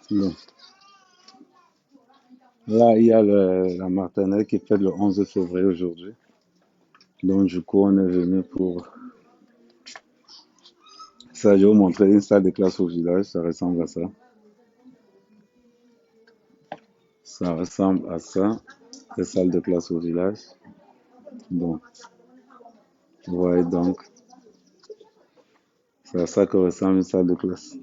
Bon. Là, il y a la maternelle qui fête le 11 février aujourd'hui. Donc, du coup, on est venu pour ça. Je vais vous montrer une salle de classe au village. Ça ressemble à ça. Ça ressemble à ça, les salles de classe au village. Bon, vous voyez donc, c'est à ça que ressemble une salle de classe.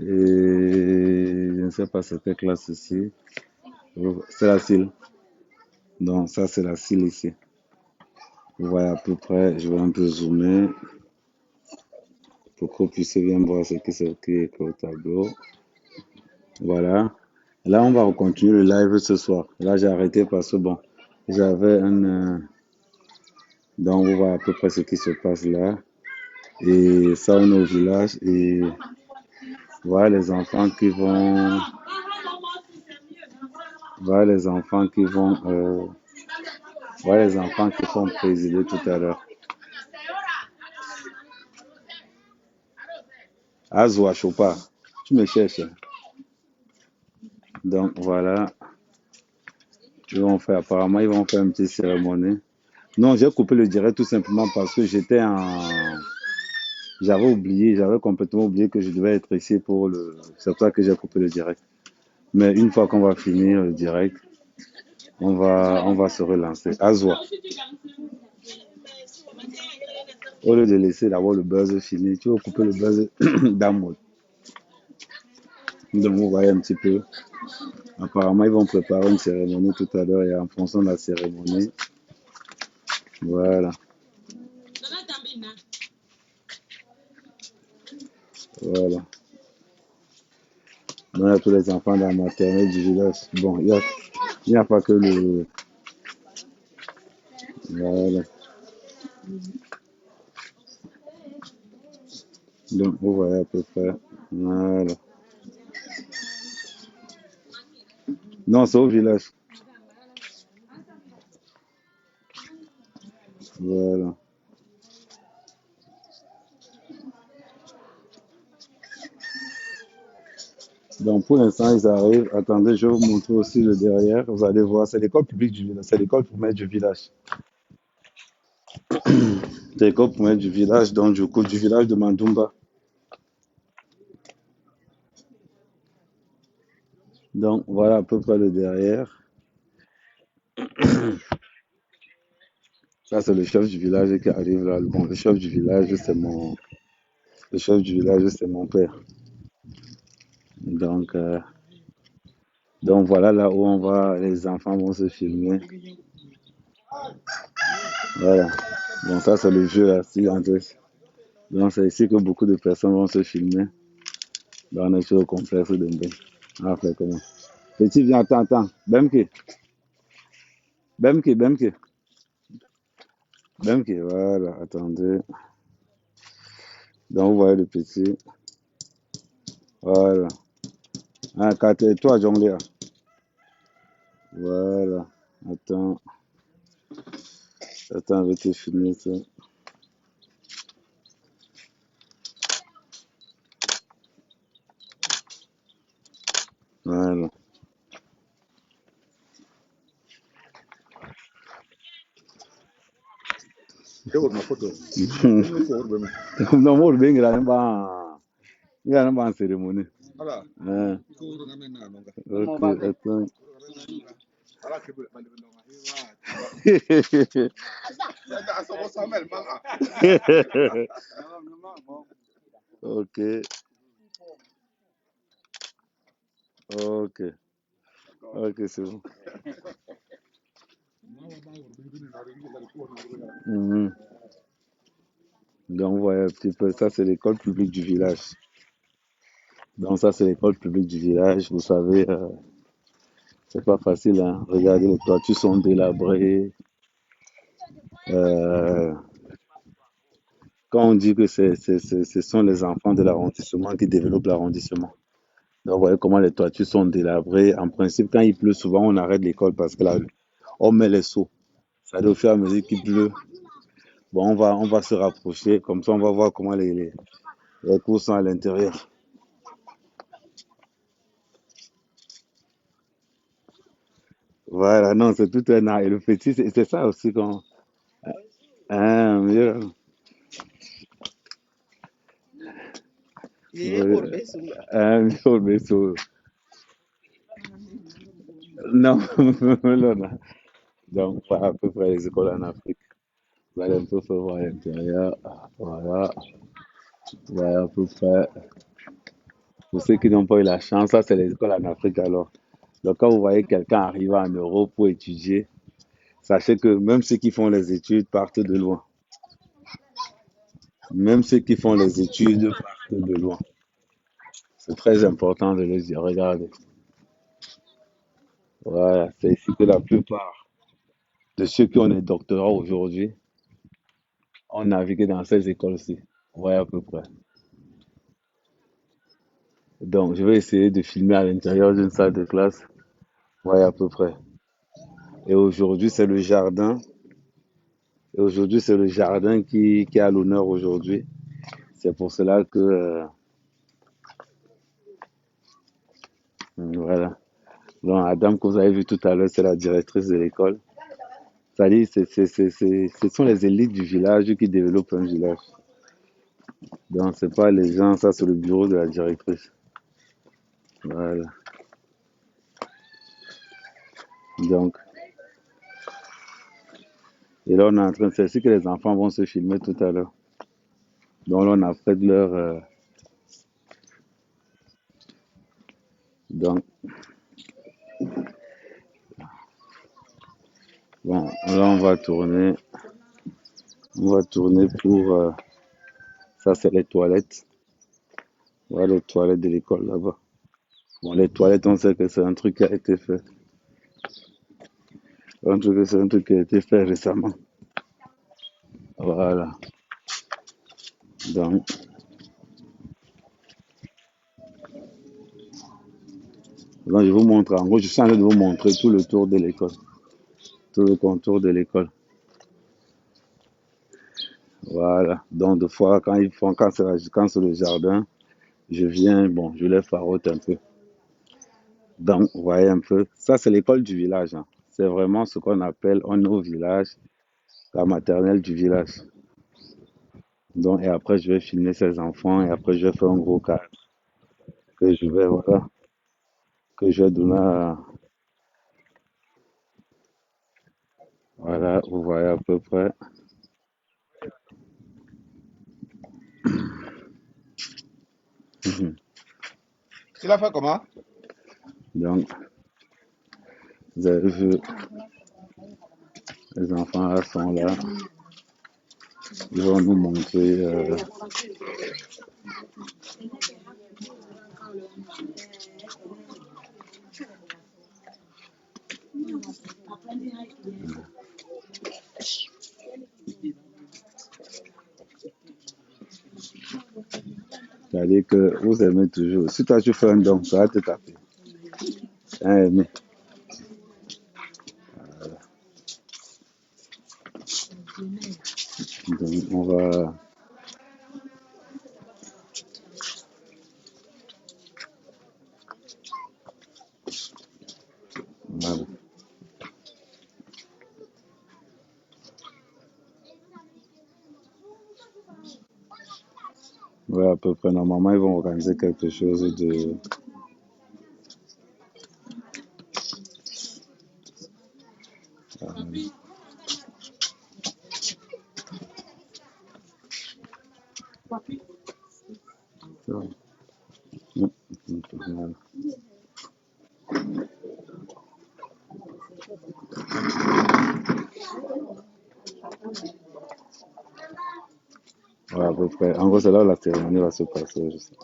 Et je ne sais pas c'est quelle classe ici. C'est la CIL. Donc, ça, c'est la CIL ici. Vous voyez à peu près, je vais un peu zoomer pour que vous puissiez bien voir ce qui est écrit au tableau. Voilà. Là, on va continuer le live ce soir. Là, j'ai arrêté parce que, bon, j'avais un... donc, on voit à peu près ce qui se passe là. Et ça, on est au village. Et voilà les enfants qui vont... Voilà les enfants qui vont... voilà les enfants qui vont présider tout à l'heure. Azwa Chopa, tu me cherches. Donc, voilà. Apparemment, ils vont faire une petite cérémonie. Non, j'ai coupé le direct tout simplement parce que j'avais complètement oublié que je devais être ici pour le. C'est pour ça que j'ai coupé le direct. Mais une fois qu'on va finir le direct, on va se relancer. Azwa, au lieu de laisser d'abord le buzz finir, tu vas couper le buzz d'amour. Donc, vous voyez un petit peu. Apparemment, ils vont préparer une cérémonie tout à l'heure et en fonction de la cérémonie, voilà. Voilà. Donc, il y a tous les enfants de la maternelle du village. Bon, il n'y a pas que le. Voilà. Donc, vous voyez à peu près. Voilà. Non, c'est au village. Voilà. Donc, pour l'instant, ils arrivent. Attendez, je vais vous montrer aussi le derrière. Vous allez voir, c'est l'école publique du village. C'est l'école primaire du village. C'est l'école primaire du village, donc du coup, du village de Mandumba. Donc, voilà à peu près le derrière. Ça, c'est le chef du village qui arrive là. Bon, le chef du village, c'est mon père. Donc, voilà là où les enfants vont se filmer. Voilà. Bon, ça, c'est le jeu là, donc, c'est ici que beaucoup de personnes vont se filmer. Dans le show complexe de Mbé. Ah, fait comment? Petit, viens, attends. Bemke. Voilà, attendez. Donc, vous voyez le petit. Voilà. Ah, toi, jongler. Voilà. Attends, je vais te filmer ça. Voilà. Non, moi, il y a une cérémonie. Ah, ok, attends. Ok, ok, ok, c'est bon. Mhm. Donc, vous voyez un petit peu, ça, c'est l'école publique du village. Donc, ça, c'est l'école publique du village. Vous savez, c'est pas facile, hein. Regardez, les toitures sont délabrées. Euh, Quand on dit que ce sont les enfants de l'arrondissement qui développent l'arrondissement. Donc, vous voyez comment les toitures sont délabrées. En principe, quand il pleut, souvent, on arrête l'école parce que là, on met les seaux. Ça doit au fur et à mesure qu'il pleut. Bon, on va se rapprocher. Comme ça, on va voir comment les cours sont à l'intérieur. Voilà, non, c'est tout un art. Et le fétiche, c'est ça aussi qu'on. Ah, mieux. Ah, mieux, mais non, non, non. Donc, voilà à peu près les écoles en Afrique. Vous allez un peu faire voir l'intérieur. Voilà, voilà à peu près. Pour ceux qui n'ont pas eu la chance, ça, c'est les écoles en Afrique alors. Donc, quand vous voyez quelqu'un arriver en Europe pour étudier, sachez que même ceux qui font les études partent de loin. Même ceux qui font les études partent de loin. C'est très important de le dire. Regardez. Voilà, c'est ici que la plupart de ceux qui ont des doctorats aujourd'hui ont navigué dans ces écoles-ci. Voilà à peu près. Donc, je vais essayer de filmer à l'intérieur d'une salle de classe. Voilà à peu près. Et aujourd'hui, c'est le jardin. Et aujourd'hui, c'est le jardin qui a l'honneur aujourd'hui. C'est pour cela que, voilà. Donc, Adam, que vous avez vu tout à l'heure, c'est la directrice de l'école. C'est-à-dire, ce sont les élites du village qui développent un village. Donc, c'est pas les gens, ça, c'est le bureau de la directrice. Voilà. Donc, et là, on est en train, c'est ici que les enfants vont se filmer tout à l'heure. Donc, là, on a fait de leur. Donc, bon, là, on va tourner. On va tourner pour. Ça, c'est les toilettes. Voilà les toilettes de l'école là-bas. Bon, les toilettes, on sait que c'est un truc qui a été fait. C'est un truc qui a été fait récemment. Voilà. Donc, là, je vous montre. En gros, je suis en train de vous montrer tout le tour de l'école. Tout le contour de l'école. Voilà. Donc, des fois, quand ils font, quand c'est le jardin, je viens, bon, je les farotte un peu. Donc, vous voyez un peu. Ça, c'est l'école du village, hein. C'est vraiment ce qu'on appelle, on est au village, la maternelle du village. Donc, et après, je vais filmer ces enfants et après, je vais faire un gros cadre que je vais, voilà, que je vais donner à, voilà, vous voyez à peu près. Tu l'as fait comment? Donc, vous avez vu, les enfants là sont là. Ils vont nous montrer. C'est-à-dire que vous aimez toujours. Si toi tu fais un don, ça va te taper. Hein, aimé. Donc, on va. Voilà. Ouais, à peu près. Normalement, ils vont organiser quelque chose de. Voilà. Ouais, à peu près. En gros, c'est là où la cérémonie va se passer. Je sais.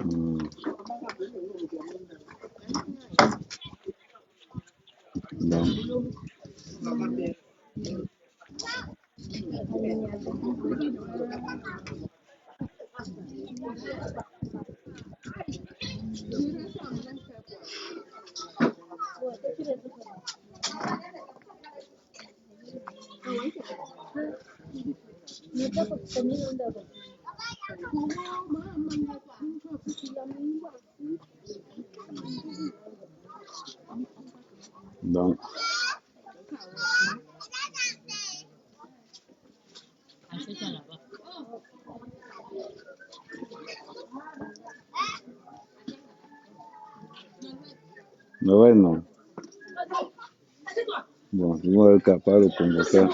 Hmm. Donc, Mais ouais, non. Bon, je vois qu'à part le Congo, ça,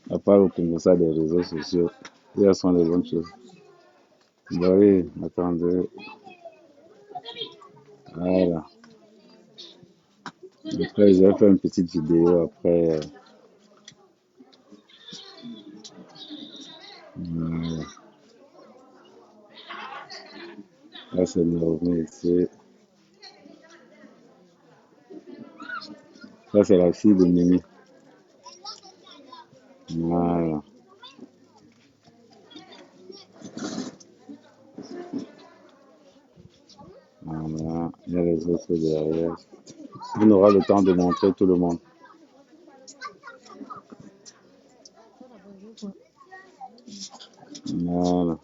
à part le Congo, ça, des réseaux sociaux, il sont les bonnes choses. Bah oui, attendez. Voilà. Après, je vais faire une petite vidéo après. Voilà. Là, c'est Naomi ici. Ça, c'est la fille de Mimi. Voilà. Voilà. Il y a les autres derrière. On aura le temps de montrer tout le monde. Voilà.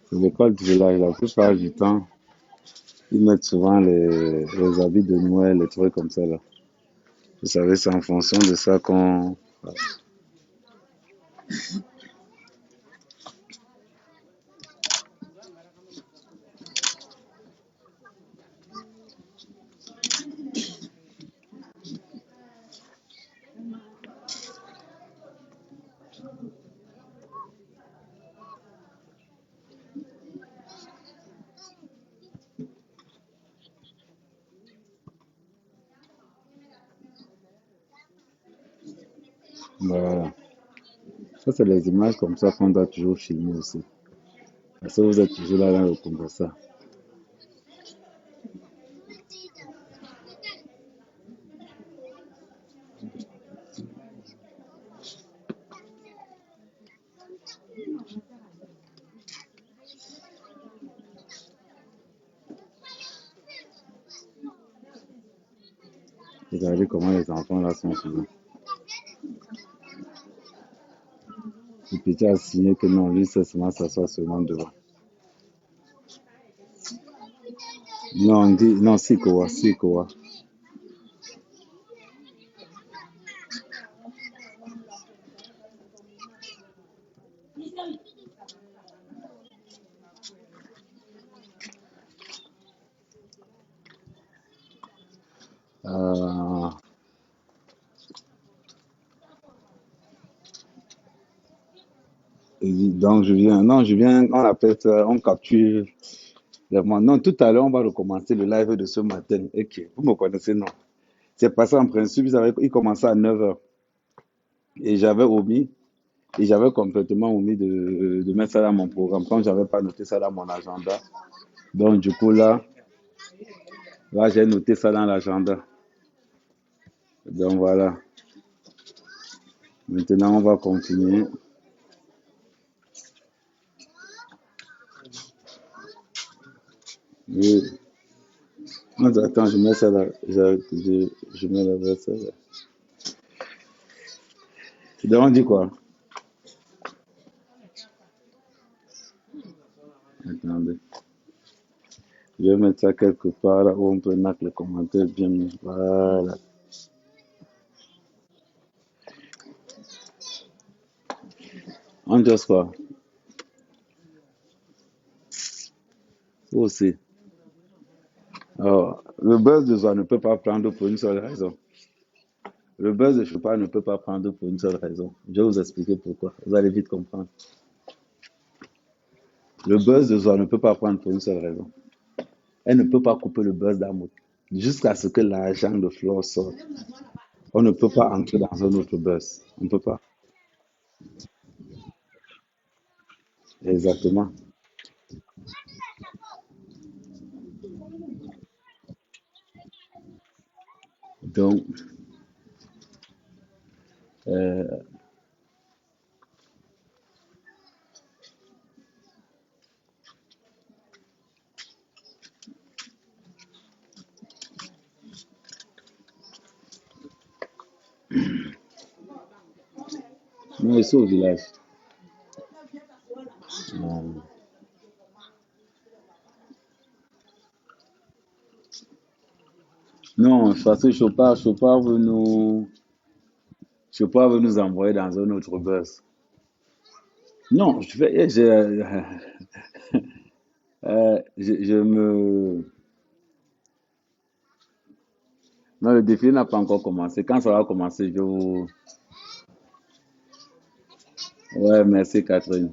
C'est l'école du village. La plupart du temps, ils mettent souvent les habits de Noël, les trucs comme ça là. Vous savez, c'est en fonction de ça qu'on. Voilà. Ça, c'est les images comme ça qu'on doit toujours filmer aussi. Parce que vous êtes toujours là dans le Congo, ça. Regardez comment les enfants là sont souvent. Le petit a signé que non, lui, c'est seulement s'asseoir seulement devant. Non, on dit, non, Sikowa, Sikowa. Euh, donc, non, je viens, on appelle ça, on capture. Non, tout à l'heure, on va recommencer le live de ce matin. Ok, vous me connaissez, non? C'est passé en principe, il commençait à 9 heures. Et j'avais omis, et j'avais complètement omis de mettre ça dans mon programme, quand j'avais pas noté ça dans mon agenda. Donc, du coup, là, j'ai noté ça dans l'agenda. Donc, voilà. Maintenant, on va continuer. Et, non, attends, je mets ça là. Je mets la ça là. Donc, on dit quoi? Attendez. Je vais mettre ça quelque part là où on peut mettre les commentaires bien mis. Voilà. On dit quoi? Aussi. Alors, le buzz de soi ne peut pas prendre pour une seule raison. Le buzz de Chopin ne peut pas prendre pour une seule raison. Je vais vous expliquer pourquoi. Vous allez vite comprendre. Le buzz de soi ne peut pas prendre pour une seule raison. Elle ne peut pas couper le buzz d'amour jusqu'à ce que l'argent de Flore sorte. On ne peut pas entrer dans un autre buzz. On ne peut pas. Exactement. Donc, euh, moi ici au village, euh, Non, parce que Chopard veut nous envoyer dans un autre buzz. Non, je me. Non, le défilé n'a pas encore commencé. Quand ça va commencer, je vous. Ouais, merci Catherine.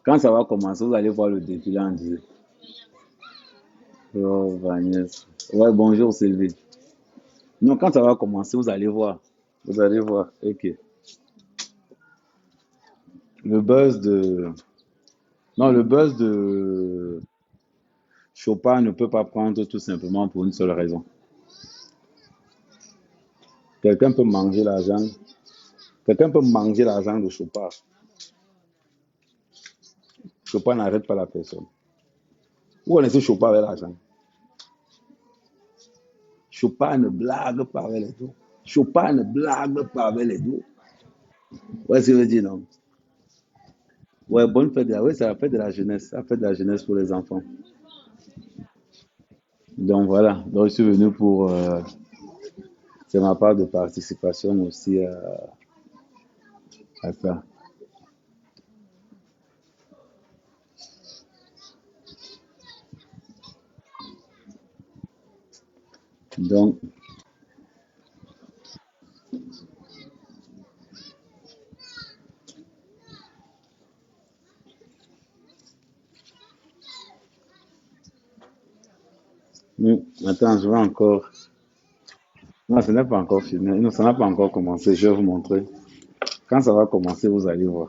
Quand ça va commencer, vous allez voir le défilé en direct. Oh, Vagnès. Ouais, bonjour Sylvie. Non, quand ça va commencer, vous allez voir. Vous allez voir. Ok. Le buzz de. Non, le buzz de Chopin ne peut pas prendre tout simplement pour une seule raison. Quelqu'un peut manger l'argent. Quelqu'un peut manger l'argent de Chopin. Chopin n'arrête pas la personne. Vous connaissez Chopin avec l'argent. Chopin ne blague pas avec les dos. Chopin ne blague pas avec les dos. Ouais, c'est ce que je veux dire, non? Ouais, bonne fête. Ouais, c'est la fête de la jeunesse. La fête de la jeunesse pour les enfants. Donc voilà. Donc je suis venu pour. C'est ma part de participation aussi à ça. Donc, attends, je vais encore. Non, ce n'est pas encore fini. Non, ça n'a pas encore commencé. Je vais vous montrer. Quand ça va commencer, vous allez voir.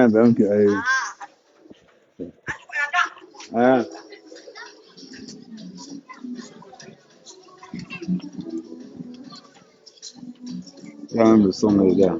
Donc, hein, quand même le son, les gars.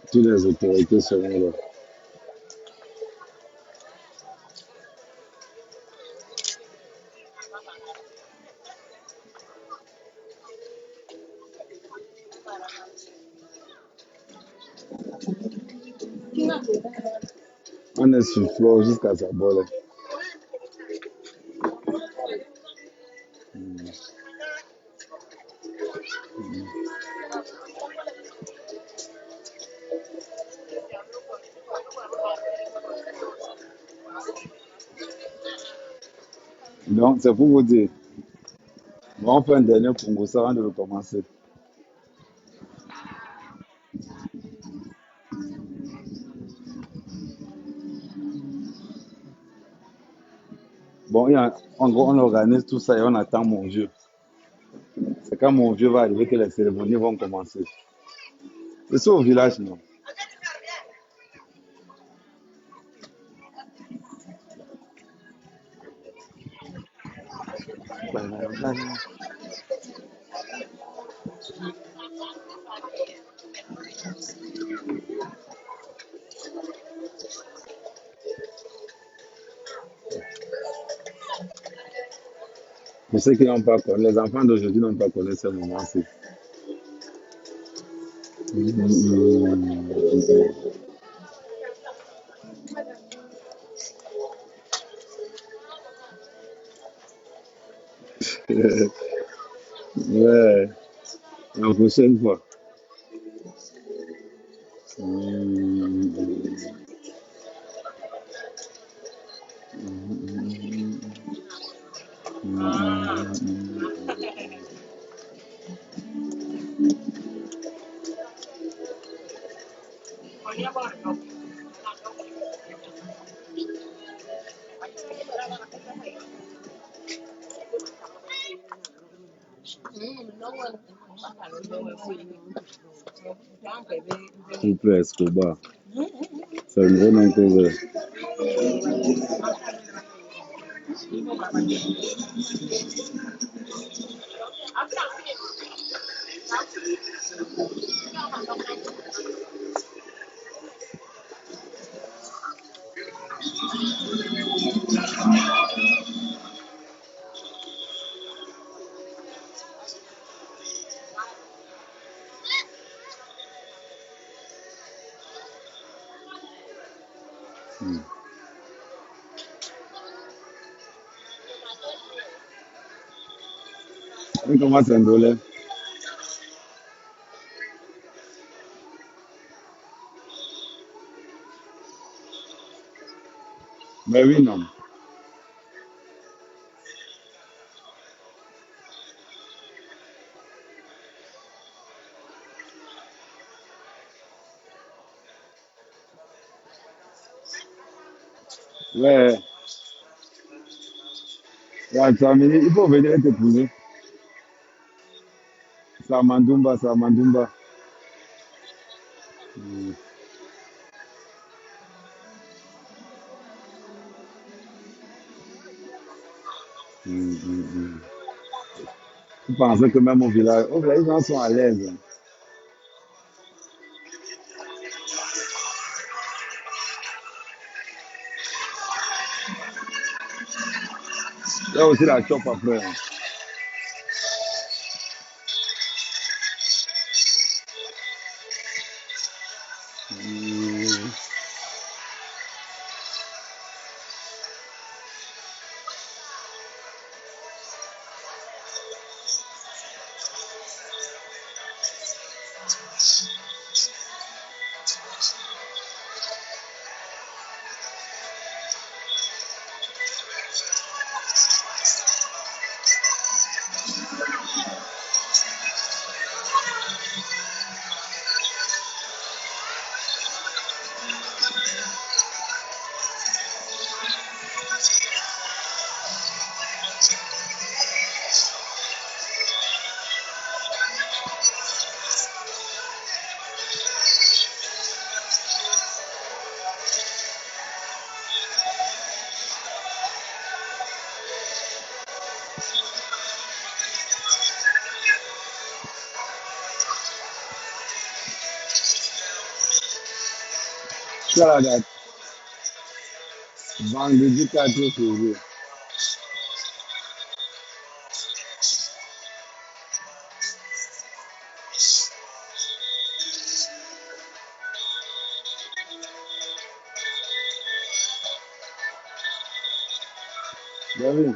Toutes les autorités seront là. On est sur floor jusqu'à sa bol. Donc, c'est pour vous dire. Bon, on fait un dernier Congo, ça avant de commencer. Bon, en gros, on organise tout ça et on attend mon vieux. C'est quand mon vieux va arriver que les cérémonies vont commencer. C'est au village, non? Pour ceux qui n'ont pas connu, les enfants d'aujourd'hui n'ont pas connu ce moment-ci. Ouais, la prochaine fois. Couple Escobar. C'est le vrai nom que j'ai. On commence à ndolé. Mais oui, non. Ouais, ouais, il faut venir t'épouser. Samandumba, Samandumba. Mm, mm. Vous pensez que même au village, les gens sont à l'aise. Il y a aussi la chope après. Mm, Tu as la date. Vendredi 4 février. Ben oui.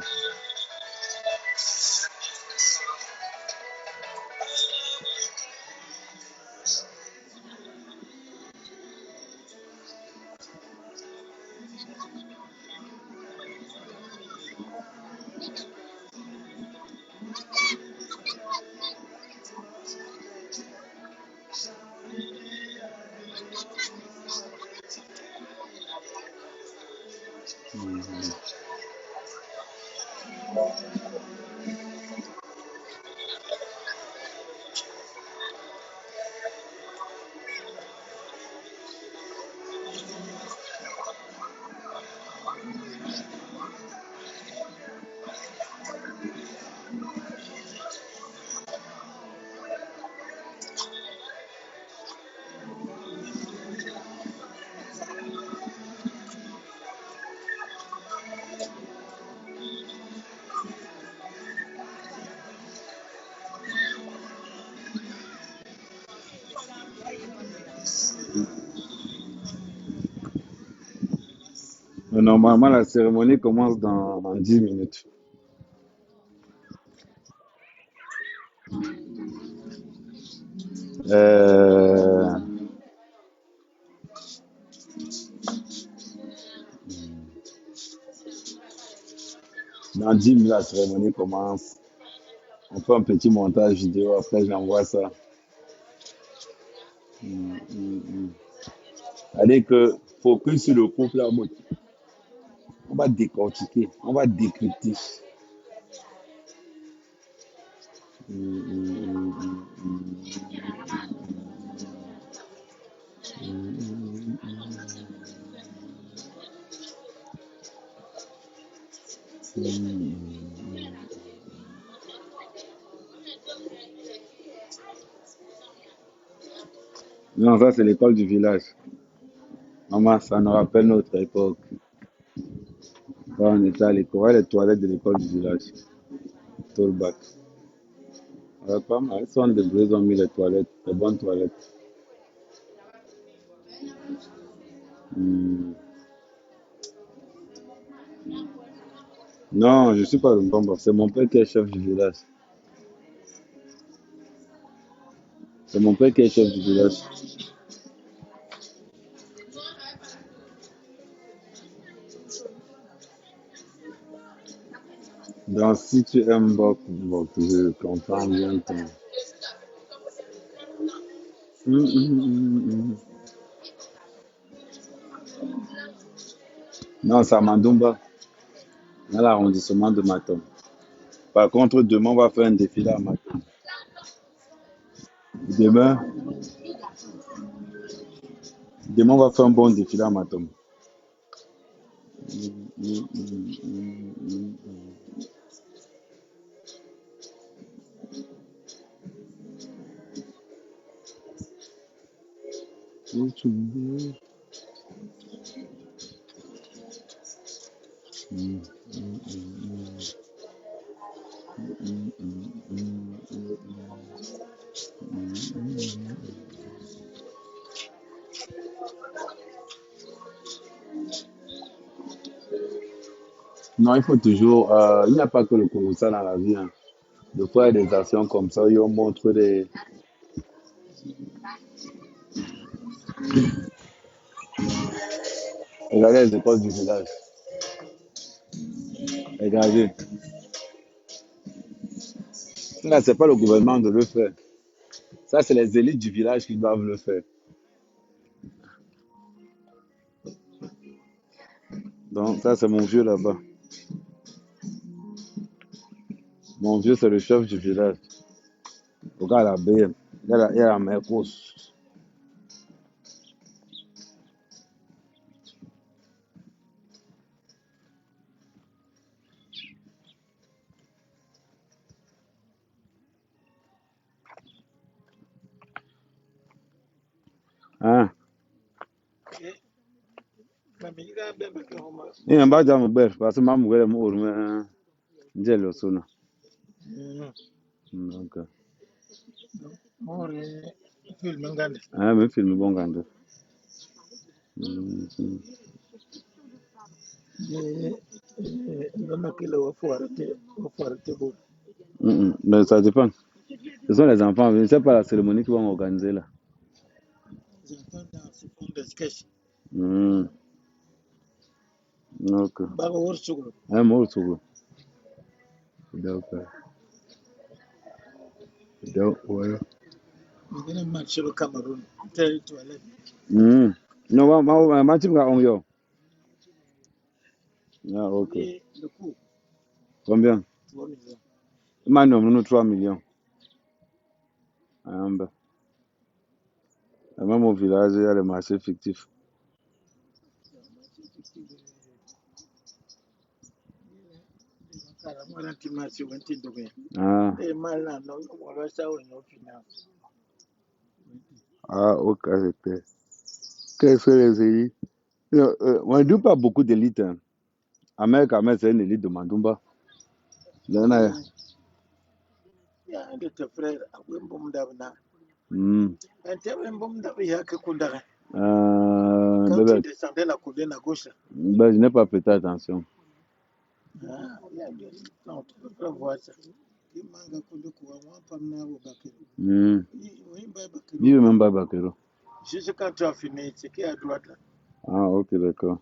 Mais normalement, la cérémonie commence dans 10 minutes. Euh, dans 10 minutes, la cérémonie commence. On fait un petit montage vidéo, après j'envoie ça. Mm, mm, mm. C'est-à-dire que focus sur le couple, là, on va décortiquer, on va décrypter. Non, ça c'est l'école du village. Maman, ça nous rappelle notre époque. Quand on était à l'école, ouais, les toilettes de l'école du village. Tollback. Ouais, pas mal. Ils sont de ils ont mis les toilettes, les bonnes toilettes. Hmm. Non, je ne suis pas le bon. C'est mon père qui est chef du village. C'est mon père qui est chef du village. Donc, si tu aimes Bok, Bok, je comprends bien ton. Hum. Non, c'est à Mandumba, dans l'arrondissement de Matom. Par contre, demain, on va faire un défilé à Matom. Demain, demain, on va faire un bon défilé à Matom. Non, il faut toujours. Il n'y a pas que le Congo dans la vie. Hein. De fois, il y a des actions comme ça, ils montrent des. Regardez les écoles du village. Regardez. Là, c'est pas le gouvernement de le faire. Ça, c'est les élites du village qui doivent le faire. Donc, ça, c'est mon vieux là-bas. Mon vieux, c'est le chef du village. Regarde la BM. Il y a la mer grosse. Hein? Il n'y a pas de belle parce que ma mère est morte. J'ai le son. Donc, même film bon quand mais ça dépend. Ce sont les enfants. Je ne sais pas la cérémonie qu'ils vont organiser là. Mm. Ok. Moi aussi. Donc, voilà. Non, tu vas on yo. Ah, ok. Combien? Maintenant, nous 3 millions. Ah, ben. Même au village, il y a les marchés fictifs. Ah, ok. Qu'est-ce que les élites? On ne dit pas beaucoup d'élites. Hein. Amérique, c'est une élite de Mandumba. Il y en a. Hmm. Ben, je n'ai pas prêté attention. Hmm. Il veut même pas Bakero. Ah, ok, d'accord.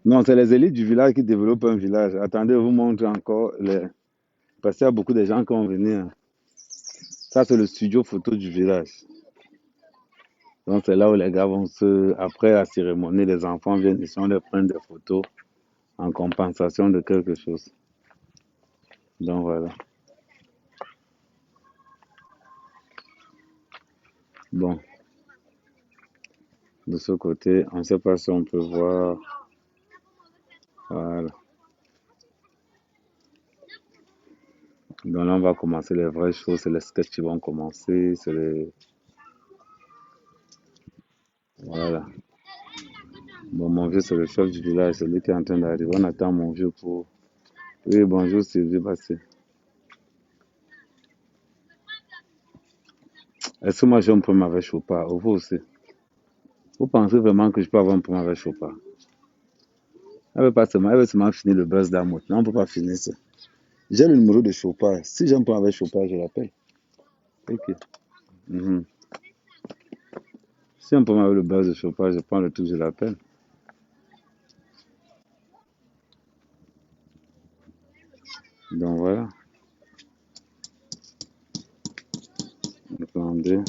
Non, c'est les élites du village qui développent un village. Attendez, je vous montre encore les. Parce qu'il y a beaucoup de gens qui vont venir. Ça, c'est le studio photo du village. Donc, c'est là où les gars vont se. Après la cérémonie, les enfants viennent ici, on les prend des photos en compensation de quelque chose. Donc voilà. Bon, de ce côté, on ne sait pas si on peut voir. Voilà. Donc là, on va commencer les vraies choses. C'est les sketchs qui vont commencer. C'est les... Voilà. Bon, mon vieux, c'est le chef du village. C'est lui qui est en train d'arriver. On attend mon vieux pour... Oui, bonjour Sylvie Bassé. Est-ce que moi j'ai un problème avec Chopin? Vous aussi. Vous pensez vraiment que je peux avoir un problème avec Chopin? Elle veut seulement finir le buzz d'amour. Non, on ne peut pas finir ça. J'ai le numéro de Chopin. Si j'ai un problème avec Chopin, je l'appelle. Ok. Mhm. Si j'ai un problème avec le buzz de Chopin, je prends le truc, je l'appelle. Donc voilà. Attendez.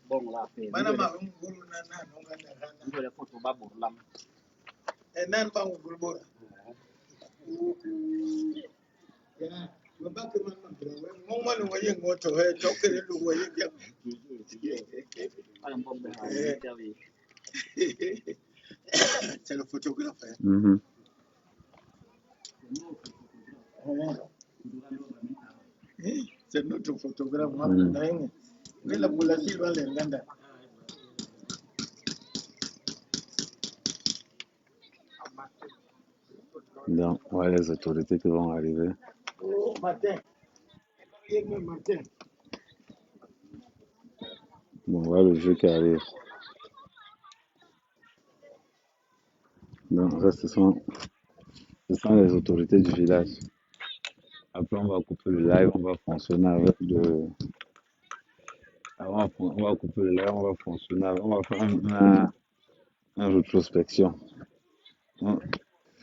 Bon la fe Mana ma ngulu na nonga na rana. ngole photo ba burlam Nan ba ngulu bora. Ya, mabaka man bra. Ngong man waye ngoto he tokere lu waye ya. ala bombe ha tawi C'est le photographe. Mhm. C'est notre photographe. Mhm. Mais la boulati va l'enganda. Donc, voilà les autorités qui vont arriver. Matin. Matin. Bon, voilà le jeu qui arrive. Donc, ça, ce sont les autorités du village. Après, on va couper le live, on va fonctionner avec le. On va couper le live, on va fonctionner on va faire une rétrospection. Un-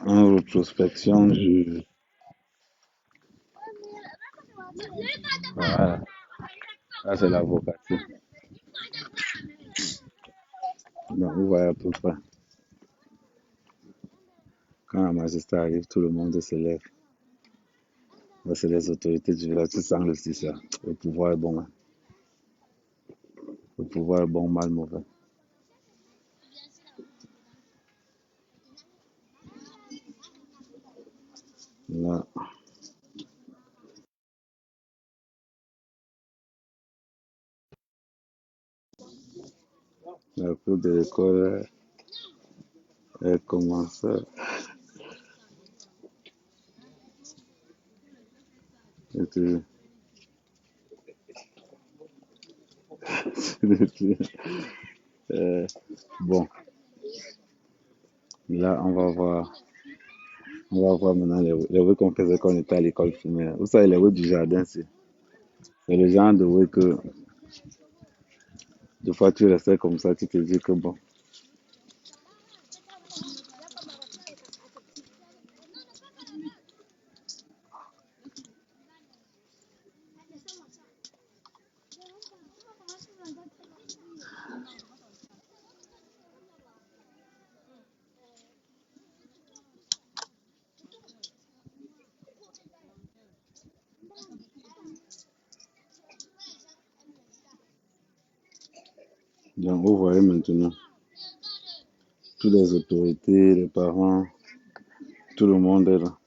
Une rétrospection du. Voilà. Ça, c'est l'avocature. Donc, vous voyez à peu près. Quand la majesté arrive, tout le monde se lève. Là, c'est les autorités du village. Tu sens le ça. Le pouvoir est bon. Hein. Le pouvoir est bon, mal, mauvais. Là, la cour de l'école, elle commence. Et euh, bon, là, on va voir maintenant les bruits qu'on faisait quand on était à l'école primaire. Vous savez, les bruits du jardin, c'est le genre de bruit que, des fois, tu restais comme ça, tu te dis que bon. Donc, vous voyez maintenant, toutes les autorités, les parents, tout le monde est là.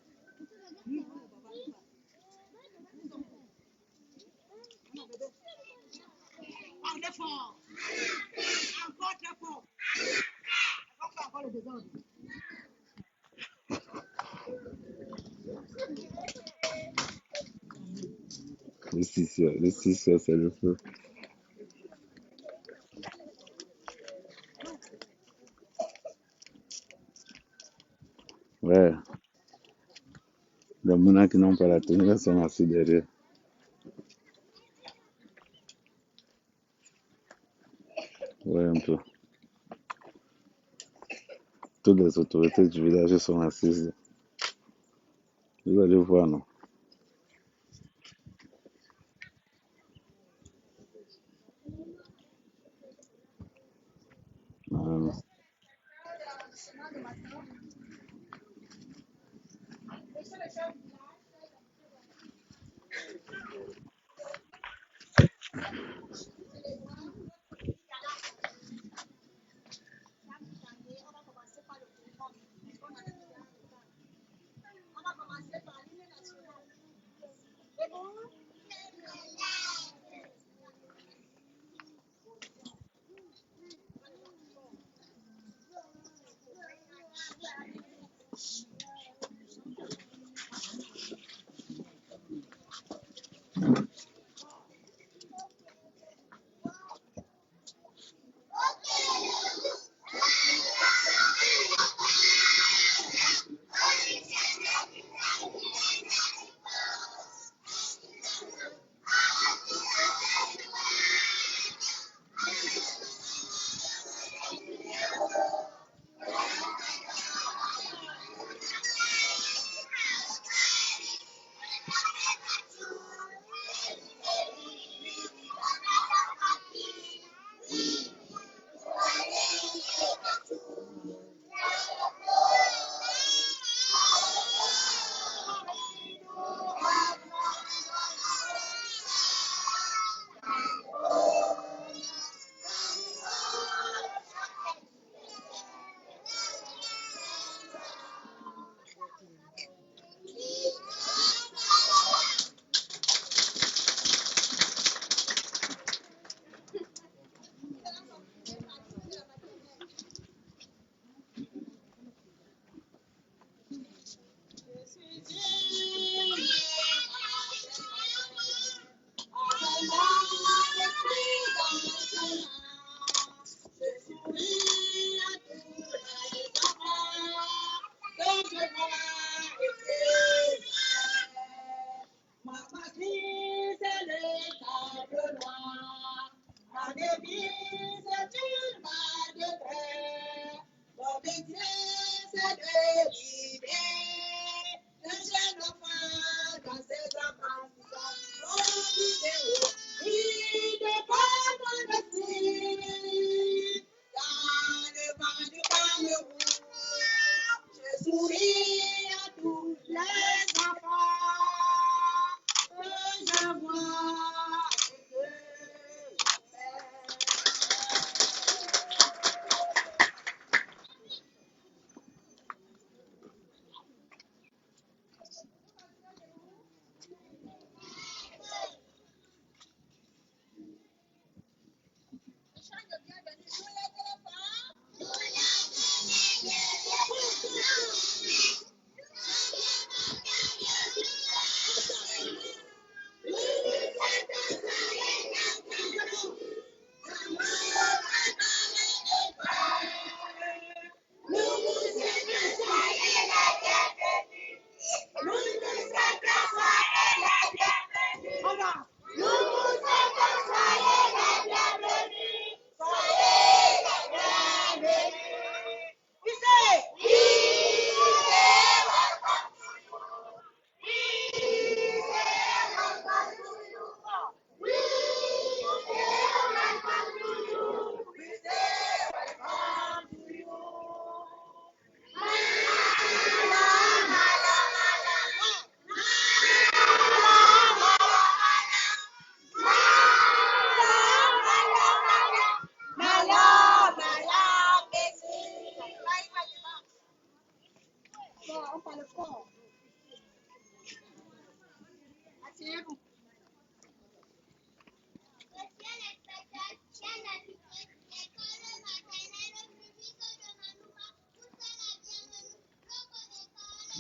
Le 6 c'est le feu. Ouais, les monarques qui n'ont pas la tenue, elles sont assis derrière. Ouais, un peu. Toutes les autorités du village sont assises. Vous allez voir, non?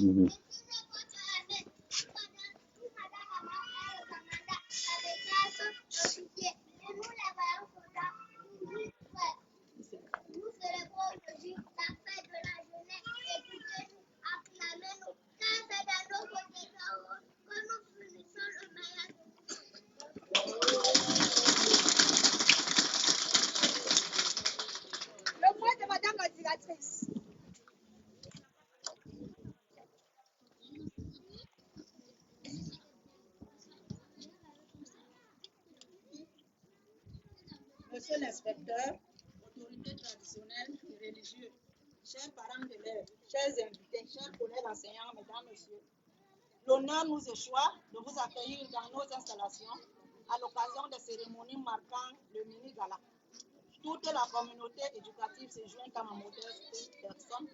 Mhm. Le mot de madame la directrice. Monsieur l'inspecteur, autorités traditionnelles et religieuses, chers parents d'élèves, chers invités, chers collègues enseignants, mesdames, messieurs, l'honneur nous échoit de vous accueillir dans nos installations à l'occasion des cérémonies marquant le mini-gala. Toute la communauté éducative se joint à ma modeste personne